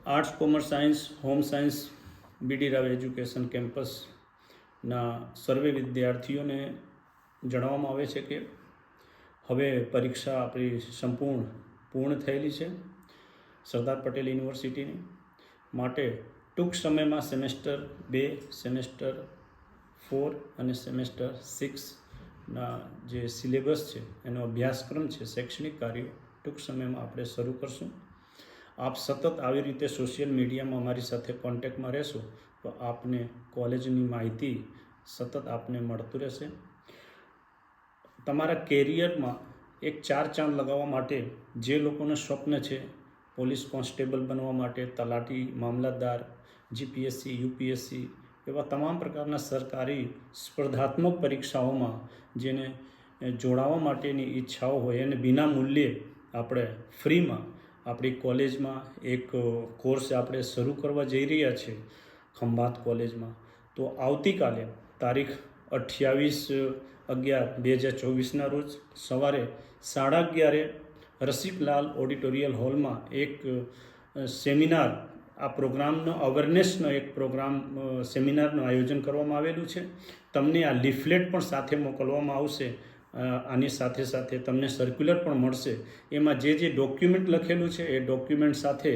Arts, commerce, science, home science B D Rao education કેમ્પસના સર્વે વિદ્યાર્થીઓને જણાવવામાં આવે છે કે હવે પરીક્ષા આપણી પૂર્ણ થયેલી છે સરદાર પટેલ યુનિવર્સિટીની. માટે ટૂંક સમયમાં સેમેસ્ટર 2, સેમેસ્ટર 4 અને સેમેસ્ટર 6ના જે સિલેબસ છે એનો અભ્યાસક્રમ છે, શૈક્ષણિક કાર્યો ટૂંક સમયમાં આપણે શરૂ કરશું. આપ સતત આવી રીતે સોશિયલ મીડિયામાં અમારી સાથે કોન્ટેક્ટમાં રહેશો તો આપને કોલેજની માહિતી સતત આપને મળતું રહેશે. તમારા કેરિયરમાં એક 4 ચાંદ લગાવવા માટે જે લોકોનું સ્વપ્ન છે પોલીસ કોન્સ્ટેબલ બનવા માટે, તલાટી, મામલતદાર, જીપીએસસી, યુપીએસસી એવા તમામ પ્રકારના સરકારી સ્પર્ધાત્મક પરીક્ષાઓમાં જેને જોડાવા માટેની ઈચ્છાઓ હોય અને વિના મૂલ્યે આપણે ફ્રીમાં આપણી કોલેજમાં એક કોર્સ આપણે શરૂ કરવા જઈ રહ્યા છીએ ખંભાત કોલેજમાં. તો આવતીકાલે તારીખ 28/11/2024ના રોજ સવારે 11:30 રસિકલાલ ઓડિટોરિયલ હોલમાં એક સેમિનાર, આ પ્રોગ્રામનો અવેરનેસનો એક પ્રોગ્રામ સેમિનારનું આયોજન કરવામાં આવેલું છે. તમને આ લીફલેટ પણ સાથે મોકલવામાં આવશે. આની સાથે સાથે તમને સર્ક્યુલર પણ મળશે. એમાં જે ડોક્યુમેન્ટ લખેલું છે એ ડોક્યુમેન્ટ સાથે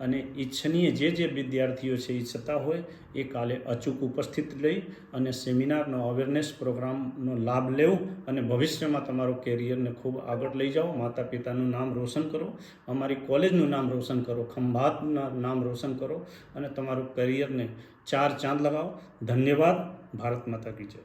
અને ઈચ્છનીય જે વિદ્યાર્થીઓ છે ઈચ્છતા હોય એ કાલે અચૂક ઉપસ્થિત રહી અને સેમિનારનો અવેરનેસ પ્રોગ્રામનો લાભ લેવું અને ભવિષ્યમાં તમારું કેરિયરને ખૂબ આગળ લઈ જાઓ. માતા પિતાનું નામ રોશન કરો, અમારી કોલેજનું નામ રોશન કરો, ખંભાતના નામ રોશન કરો અને તમારું કરિયરને 4 ચાંદ લગાવો. ધન્યવાદ. ભારત માતા કી જય.